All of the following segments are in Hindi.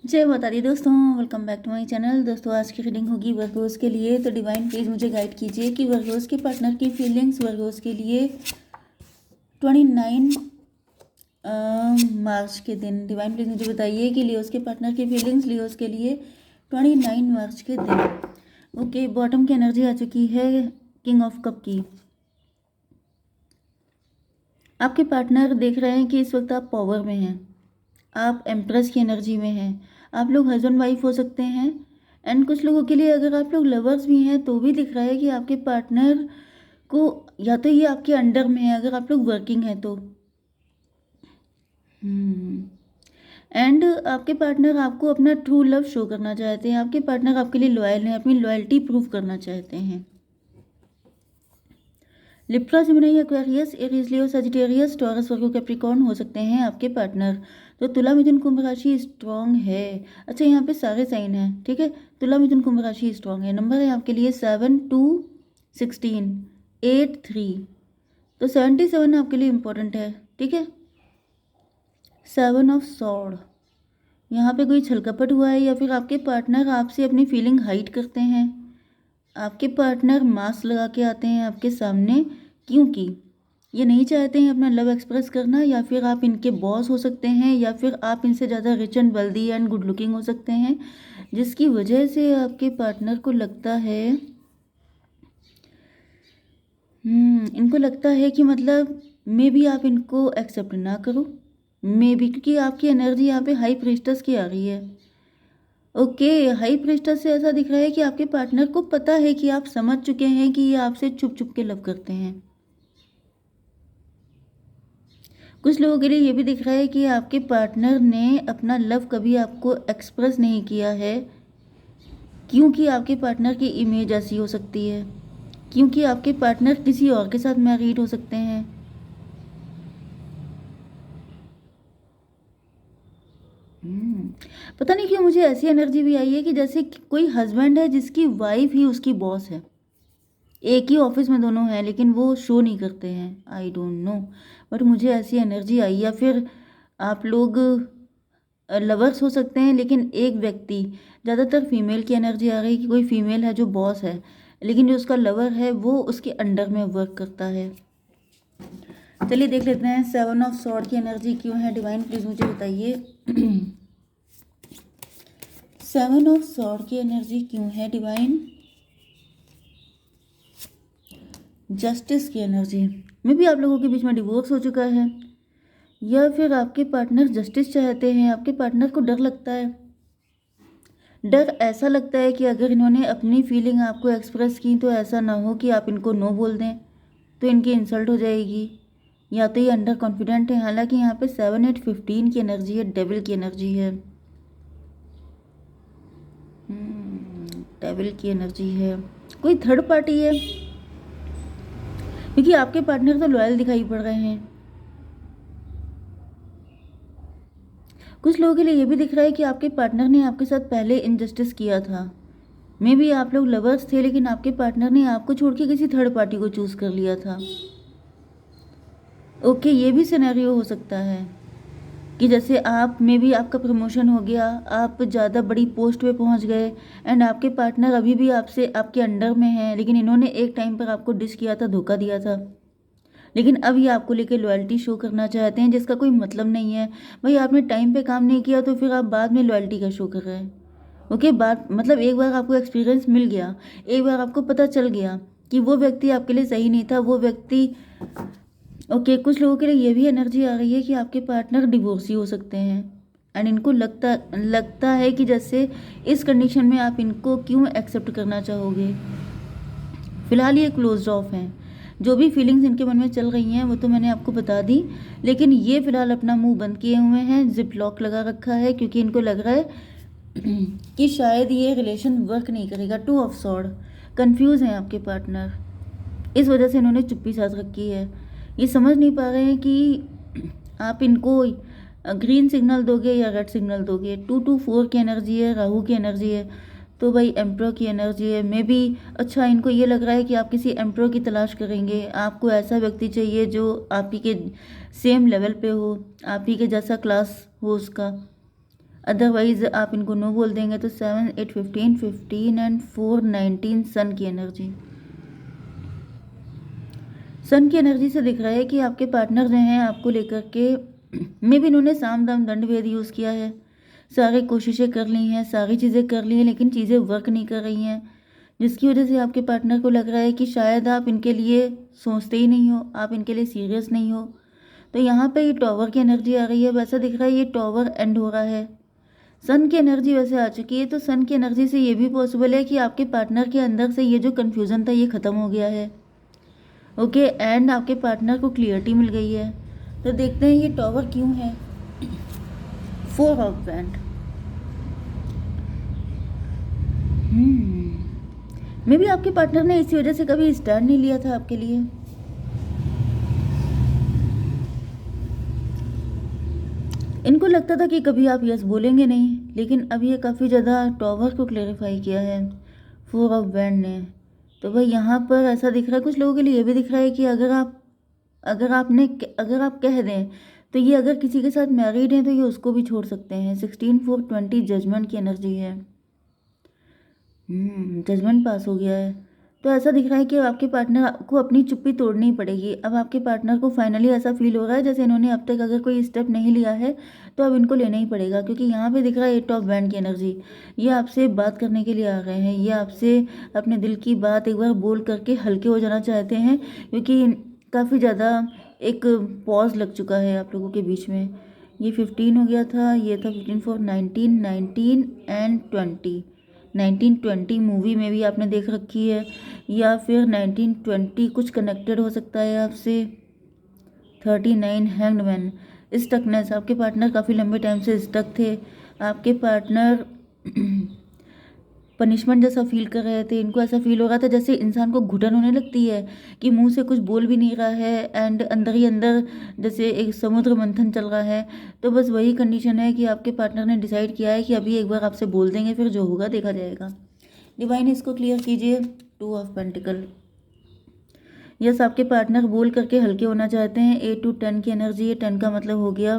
जय माता दी दोस्तों, welcome back to my channel. दोस्तों आज की रीडिंग होगी वर्गोस के लिए। तो डिवाइन प्लीज़ मुझे गाइड कीजिए कि वर्गोस के पार्टनर की फीलिंग्स वर्गोस के लिए 29 मार्च के दिन। डिवाइन प्लीज़ मुझे बताइए कि लियोस के पार्टनर की फीलिंग्स लियोस के लिए 29 मार्च के दिन। ओके, बॉटम की एनर्जी आ चुकी है, किंग ऑफ कप की। आपके पार्टनर देख रहे हैं कि इस वक्त आप पावर में हैं, आप एम्प्रेस की एनर्जी में हैं। आप लोग हस्बैंड वाइफ हो सकते हैं, एंड कुछ लोगों के लिए अगर आप लोग लवर्स भी हैं तो भी दिख रहा है कि आपके पार्टनर को या तो ये आपके अंडर में है अगर आप लोग वर्किंग हैं तो। एंड आपके पार्टनर आपको अपना ट्रू लव शो करना चाहते हैं। आपके पार्टनर आपके लिए लॉयल हैं, अपनी लॉयल्टी प्रूव करना चाहते हैं। लिब्रा, जेमिनी, एक्वेरियस, एरीज, लियो, सजिटेरियस, टॉरस, वर्गो, कैप्रिकॉर्न हो सकते हैं आपके पार्टनर। तो तुला, मिथुन, कुंभ राशि स्ट्रॉन्ग है। अच्छा, यहाँ पे सारे साइन हैं, ठीक है। तुला, मिथुन, कुंभ राशि स्ट्रॉन्ग है। नंबर है आपके लिए 7, 2, 16, 8, 3। तो 77 आपके लिए इम्पोर्टेंट है, ठीक है। 7 ऑफ सॉर्ड, यहाँ पे कोई छलकपट हुआ है या फिर आपके पार्टनर आपसे अपनी फीलिंग हाइड करते हैं। आपके पार्टनर मास्क लगा के आते हैं आपके सामने क्योंकि ये नहीं चाहते हैं अपना लव एक्सप्रेस करना, या फिर आप इनके बॉस हो सकते हैं, या फिर आप इनसे ज़्यादा rich and wealthy and good looking हो सकते हैं, जिसकी वजह से आपके पार्टनर को लगता है इनको लगता है कि मतलब मे बी आप इनको एक्सेप्ट ना करो, मे बी, क्योंकि आपकी एनर्जी यहाँ पे हाई प्रीस्टेस की आ रही है। ओके, हाई प्रीस्टेस से ऐसा दिख रहा है कि आपके पार्टनर को पता है कि आप समझ चुके हैं कि ये आपसे छुप छुप के लव करते हैं। कुछ लोगों के लिए ये भी दिख रहा है कि आपके पार्टनर ने अपना लव कभी आपको एक्सप्रेस नहीं किया है, क्योंकि आपके पार्टनर की इमेज ऐसी हो सकती है, क्योंकि आपके पार्टनर किसी और के साथ मैरिड हो सकते हैं। पता नहीं क्यों मुझे ऐसी एनर्जी भी आई है कि जैसे कोई हस्बैंड है जिसकी वाइफ ही उसकी बॉस है। एक ही ऑफिस में दोनों हैं लेकिन वो शो नहीं करते हैं, आई डोंट नो, बट मुझे ऐसी एनर्जी आई। या फिर आप लोग लवर्स हो सकते हैं, लेकिन एक व्यक्ति, ज़्यादातर फीमेल की एनर्जी आ रही है कि कोई फीमेल है जो बॉस है, लेकिन जो उसका लवर है वो उसके अंडर में वर्क करता है। चलिए देख लेते हैं 7 ऑफ सॉर्ड की एनर्जी क्यों है। डिवाइन प्लीज मुझे बताइए 7 ऑफ सॉर्ड की एनर्जी क्यों है डिवाइन। जस्टिस की एनर्जी में भी आप लोगों के बीच में डिवोर्स हो चुका है, या फिर आपके पार्टनर जस्टिस चाहते हैं। आपके पार्टनर को डर लगता है, डर ऐसा लगता है कि अगर इन्होंने अपनी फीलिंग आपको एक्सप्रेस की तो ऐसा ना हो कि आप इनको नो बोल दें तो इनकी इंसल्ट हो जाएगी, या तो ये अंडर कॉन्फिडेंट है। हालांकि यहाँ पे 7, 8, 15 की एनर्जी है, डेविल की एनर्जी है। डेविल की एनर्जी है, कोई थर्ड पार्टी है, क्योंकि आपके पार्टनर तो लॉयल दिखाई पड़ रहे हैं। कुछ लोगों के लिए ये भी दिख रहा है कि आपके पार्टनर ने आपके साथ पहले इनजस्टिस किया था। मे बी आप लोग लवर्स थे लेकिन आपके पार्टनर ने आपको छोड़ के किसी थर्ड पार्टी को चूज कर लिया था। ओके, ये भी सिनेरियो हो सकता है कि जैसे आप में भी आपका प्रमोशन हो गया, आप ज़्यादा बड़ी पोस्ट पे पहुंच गए, एंड आपके पार्टनर अभी भी आपसे आपके अंडर में हैं, लेकिन इन्होंने एक टाइम पर आपको डिस किया था, धोखा दिया था, लेकिन अब ये आपको लेके लॉयल्टी शो करना चाहते हैं जिसका कोई मतलब नहीं है। भाई आपने टाइम पे काम नहीं किया तो फिर आप बाद में लॉयल्टी का शो कर रहे हैं। ओके, बात मतलब एक बार आपको एक्सपीरियंस मिल गया, एक बार आपको पता चल गया कि वो व्यक्ति आपके लिए सही नहीं था, वो व्यक्ति। ओके, कुछ लोगों के लिए ये भी एनर्जी आ रही है कि आपके पार्टनर डिवोर्सी हो सकते हैं, एंड इनको लगता है कि जैसे इस कंडीशन में आप इनको क्यों एक्सेप्ट करना चाहोगे। फिलहाल ये क्लोज्ड ऑफ हैं, जो भी फीलिंग्स इनके मन में चल रही हैं वो तो मैंने आपको बता दी, लेकिन ये फिलहाल अपना मुंह बंद किए हुए हैं, जिप लॉक लगा रखा है, क्योंकि इनको लग रहा है कि शायद ये रिलेशन वर्क नहीं करेगा। 2 ऑफ सॉर्ड, कंफ्यूज हैं आपके पार्टनर, इस वजह से इन्होंने चुप्पी साध रखी है। ये समझ नहीं पा रहे हैं कि आप इनको ग्रीन सिग्नल दोगे या रेड सिग्नल दोगे। 2, 2, 4 की एनर्जी है, राहु की एनर्जी है, तो भाई एम्प्रो की एनर्जी है। मे बी अच्छा इनको ये लग रहा है कि आप किसी एम्प्रो की तलाश करेंगे, आपको ऐसा व्यक्ति चाहिए जो आप ही के सेम लेवल पे हो, आप ही के जैसा क्लास हो उसका। अदरवाइज आप इनको नो बोल देंगे तो 7 8 15 15 एंड 4 19 सन की एनर्जी। सन की एनर्जी से दिख रहा है कि आपके पार्टनर जो हैं आपको लेकर के में भी इन्होंने साम दाम दंड भेद यूज़ किया है। सारी कोशिशें कर ली हैं, सारी चीज़ें कर ली हैं, लेकिन चीज़ें वर्क नहीं कर रही हैं, जिसकी वजह से आपके पार्टनर को लग रहा है कि शायद आप इनके लिए सोचते ही नहीं हो, आप इनके लिए सीरियस नहीं हो। तो यहाँ पे ये टॉवर की एनर्जी आ रही है, वैसा दिख रहा है ये टॉवर एंड हो रहा है। सन की एनर्जी वैसे आ चुकी है, तो सन की एनर्जी से ये भी पॉसिबल है कि आपके पार्टनर के अंदर से ये जो कन्फ्यूज़न था ये ख़त्म हो गया है। ओके, एंड आपके पार्टनर को क्लियरिटी मिल गई है। तो देखते हैं ये टॉवर क्यों है। 4 ऑफ वैंड। मे भी आपके पार्टनर ने इसी वजह से कभी स्टैंड नहीं लिया था आपके लिए। इनको लगता था कि कभी आप यस बोलेंगे नहीं, लेकिन अब ये काफ़ी ज़्यादा टॉवर को क्लेरिफाई किया है 4 ऑफ वैंड ने। तो भाई यहाँ पर ऐसा दिख रहा है, कुछ लोगों के लिए ये भी दिख रहा है कि अगर आप कह दें तो ये अगर किसी के साथ मैरिड हैं तो ये उसको भी छोड़ सकते हैं। 16 4 20 जजमेंट की एनर्जी है। जजमेंट पास हो गया है। तो ऐसा दिख रहा है कि आपके पार्टनर को अपनी चुप्पी तोड़नी पड़ेगी। अब आपके पार्टनर को फाइनली ऐसा फील हो रहा है जैसे इन्होंने अब तक अगर कोई स्टेप नहीं लिया है तो अब इनको लेना ही पड़ेगा, क्योंकि यहाँ पे दिख रहा है 8 ऑफ वैंड की एनर्जी। ये आपसे बात करने के लिए आ गए हैं, ये आपसे अपने दिल की बात एक बार बोल करके हल्के हो जाना चाहते हैं, क्योंकि काफ़ी ज़्यादा एक पॉज लग चुका है आप लोगों के बीच में। ये 15 हो गया था, ये था 15 4 19 19 एंड 20। 1920 मूवी में भी आपने देख रखी है, या फिर 1920 कुछ कनेक्टेड हो सकता है आपसे। 39 हैंग्ड मैन। स्टकनेस, आपके पार्टनर काफ़ी लंबे टाइम से स्टक थे। आपके पार्टनर पनिशमेंट जैसा फील कर रहे थे। इनको ऐसा फील हो रहा था जैसे इंसान को घुटन होने लगती है कि मुंह से कुछ बोल भी नहीं रहा है, एंड अंदर ही अंदर जैसे एक समुद्र मंथन चल रहा है। तो बस वही कंडीशन है कि आपके पार्टनर ने डिसाइड किया है कि अभी एक बार आपसे बोल देंगे, फिर जो होगा देखा जाएगा। डिवाइन इसको क्लियर कीजिए। 2 ऑफ पेंटिकल। यस, आपके पार्टनर बोल करके हल्के होना चाहते हैं। 8 to 10 की एनर्जी है। 10 का मतलब हो गया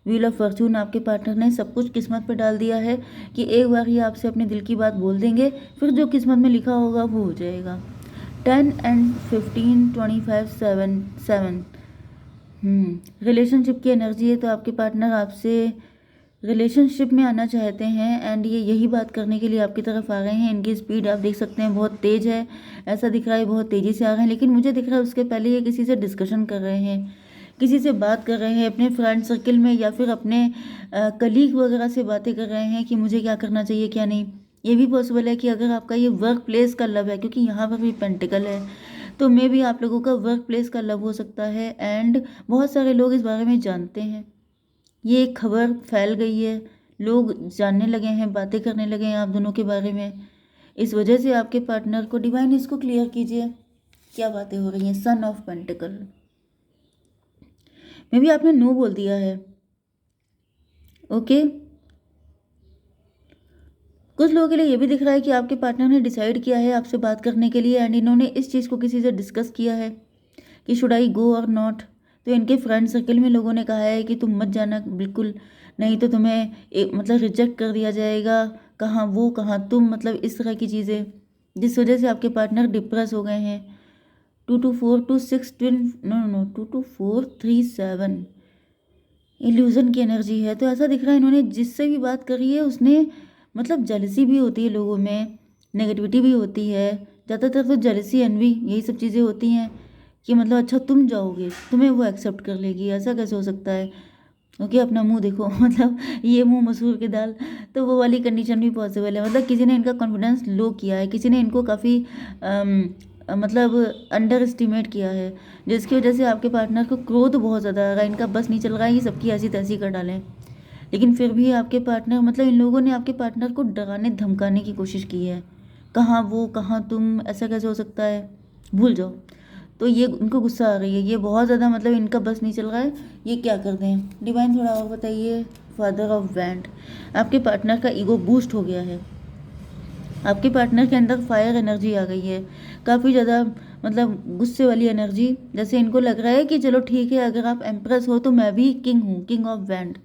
व्हील ऑफ फॉर्चून। आपके पार्टनर ने सब कुछ किस्मत पर डाल दिया है कि एक बार ही आपसे अपने दिल की बात बोल देंगे, फिर जो किस्मत में लिखा होगा वो हो जाएगा। 10 एंड 15 25 7 रिलेशनशिप की एनर्जी है। तो आपके पार्टनर आपसे रिलेशनशिप में आना चाहते हैं, एंड ये यही बात करने के लिए आपकी तरफ आ गए हैं। इनकी स्पीड आप देख सकते हैं बहुत तेज़ है, ऐसा दिख रहा है बहुत तेज़ी से आ रहे हैं, लेकिन मुझे दिख रहा है उसके पहले ये किसी से डिस्कशन कर रहे हैं, किसी से बात कर रहे हैं अपने फ्रेंड सर्कल में, या फिर अपने कलीग वगैरह से बातें कर रहे हैं कि मुझे क्या करना चाहिए क्या नहीं। ये भी पॉसिबल है कि अगर आपका ये वर्क प्लेस का लव है, क्योंकि यहाँ पर भी पेंटिकल है, तो मे भी आप लोगों का वर्क प्लेस का लव हो सकता है, एंड बहुत सारे लोग इस बारे में जानते हैं। ये एक खबर फैल गई है, लोग जानने लगे हैं, बातें करने लगे हैं आप दोनों के बारे में। इस वजह से आपके पार्टनर को डिवाइन इसको क्लियर कीजिए, क्या बातें हो रही हैं। Son of pentacle. मे भी आपने नो बोल दिया है। ओके, कुछ लोगों के लिए ये भी दिख रहा है कि आपके पार्टनर ने डिसाइड किया है आपसे बात करने के लिए, एंड इन्होंने इस चीज़ को किसी से डिस्कस किया है कि शुड आई गो और नॉट। तो इनके फ्रेंड सर्कल में लोगों ने कहा है कि तुम मत जाना बिल्कुल, नहीं तो तुम्हें मतलब रिजेक्ट कर दिया जाएगा, कहाँ वो कहाँ तुम, मतलब इस तरह की चीज़ें, जिस वजह से आपके पार्टनर डिप्रेस हो गए हैं। 2 to 4 to 6 twin, no 2 to 4 3 7 illusion की एनर्जी है। तो ऐसा दिख रहा है इन्होंने जिससे भी बात करी है उसने, मतलब जेलसी भी होती है लोगों में, नेगेटिविटी भी होती है, ज़्यादातर तो जेलसी एनवी यही सब चीज़ें होती हैं कि मतलब अच्छा तुम जाओगे तुम्हें वो एक्सेप्ट कर लेगी, ऐसा कैसे हो सकता है। ओके, अपना मुंह देखो मतलब ये मुंह मसूर की दाल, तो वो वाली कंडीशन भी पॉसिबल है। मतलब किसी ने इनका कॉन्फिडेंस लो किया है, किसी ने इनको काफ़ी मतलब अंडर एस्टिमेट किया है, जिसकी वजह से आपके पार्टनर को क्रोध बहुत ज़्यादा आ रहा है, इनका बस नहीं चल रहा है कि सबकी ऐसी तैसी कर डालें। लेकिन फिर भी आपके पार्टनर, मतलब इन लोगों ने आपके पार्टनर को डराने धमकाने की कोशिश की है, कहाँ वो कहाँ तुम, ऐसा कैसे हो सकता है, भूल जाओ। तो ये उनको गुस्सा आ रही है, ये बहुत ज़्यादा, मतलब इनका बस नहीं चल रहा है, ये क्या कर दें। डिवाइन थोड़ा और बताइए। Father of wand. आपके पार्टनर का ईगो बूस्ट हो गया है, आपके पार्टनर के अंदर फायर एनर्जी आ गई है, काफ़ी ज़्यादा मतलब गुस्से वाली एनर्जी, जैसे इनको लग रहा है कि चलो ठीक है, अगर आप एम्प्रेस हो तो मैं भी किंग हूँ, किंग ऑफ वैंड।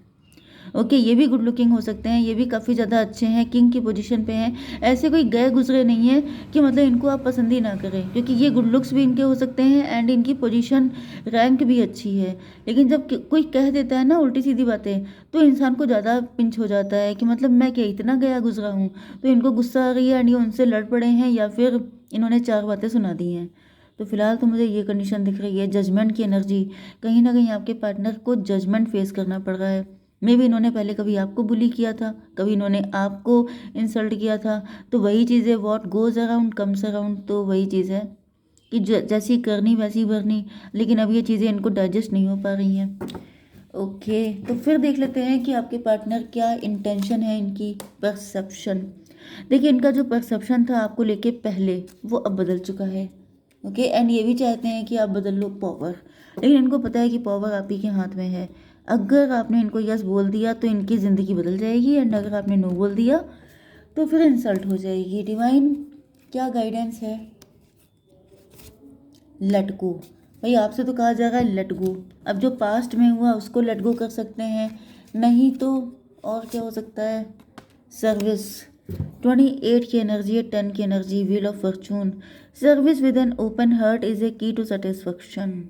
ओके, ये भी गुड लुकिंग हो सकते हैं, ये भी काफ़ी ज़्यादा अच्छे हैं, किंग की पोजीशन पे हैं। ऐसे कोई गए गुजरे नहीं है कि मतलब इनको आप पसंद ही ना करें, क्योंकि ये गुड लुक्स भी इनके हो सकते हैं एंड इनकी पोजीशन रैंक भी अच्छी है। लेकिन जब कोई कह देता है ना उल्टी सीधी बातें, तो इंसान को ज़्यादा पिंच हो जाता है कि मतलब मैं क्या इतना गया गुजरा हूँ। तो इनको गुस्सा आ रही है एंड ये उनसे लड़ पड़े हैं या फिर इन्होंने 4 बातें सुना दी हैं। तो फिलहाल तो मुझे ये कंडीशन दिख रही है, जजमेंट की एनर्जी। कहीं ना कहीं आपके पार्टनर को जजमेंट फेस करना पड़ रहा है। मे भी इन्होंने पहले कभी आपको बुली किया था, कभी इन्होंने आपको इंसल्ट किया था। तो वही चीज़ है, what goes around comes around. तो वही चीज़ है कि जैसी करनी वैसी भरनी। लेकिन अब ये चीज़ें इनको डाइजेस्ट नहीं हो पा रही हैं। ओके, तो फिर देख लेते हैं कि आपके पार्टनर क्या इंटेंशन है, इनकी परसेप्शन। देखिए, इनका जो परसेप्शन था आपको लेके पहले, वो अब बदल चुका है। ओके, एंड ये भी चाहते हैं कि आप बदल लो पावर। लेकिन इनको पता है कि पावर आप ही के हाथ में है। अगर आपने इनको यस बोल दिया तो इनकी ज़िंदगी बदल जाएगी, एंड अगर आपने नो बोल दिया तो फिर इंसल्ट हो जाएगी। डिवाइन क्या गाइडेंस है? Let go. भाई, आपसे तो कहा जा रहा है लेट गो। अब जो पास्ट में हुआ उसको लेट गो कर सकते हैं, नहीं तो और क्या हो सकता है? सर्विस। 28 की एनर्जी है, 10 की energy, wheel of Fortune. Service with an open heart is a की टू सेटिस्फैक्शन।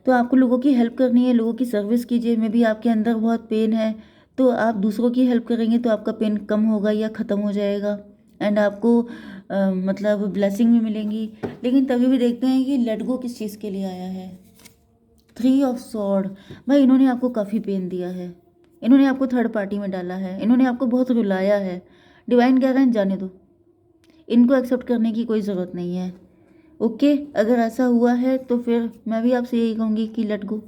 तो आपको लोगों की हेल्प करनी है, लोगों की सर्विस कीजिए। में भी आपके अंदर बहुत पेन है, तो आप दूसरों की हेल्प करेंगे तो आपका पेन कम होगा या ख़त्म हो जाएगा, एंड आपको मतलब ब्लेसिंग भी मिलेंगी। लेकिन तभी भी देखते हैं कि लेट गो किस चीज़ के लिए आया है। 3 ऑफ सॉर्ड। भाई, इन्होंने आपको काफ़ी पेन दिया है, इन्होंने आपको थर्ड पार्टी में डाला है, इन्होंने आपको बहुत रुलाया है। डिवाइन कह रहे हैं जाने दो, इनको एक्सेप्ट करने की कोई ज़रूरत नहीं है। ओके, अगर ऐसा हुआ है तो फिर मैं भी आपसे यही कहूँगी कि लेट गो,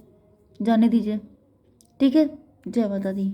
जाने दीजिए। ठीक है, जय माता दी।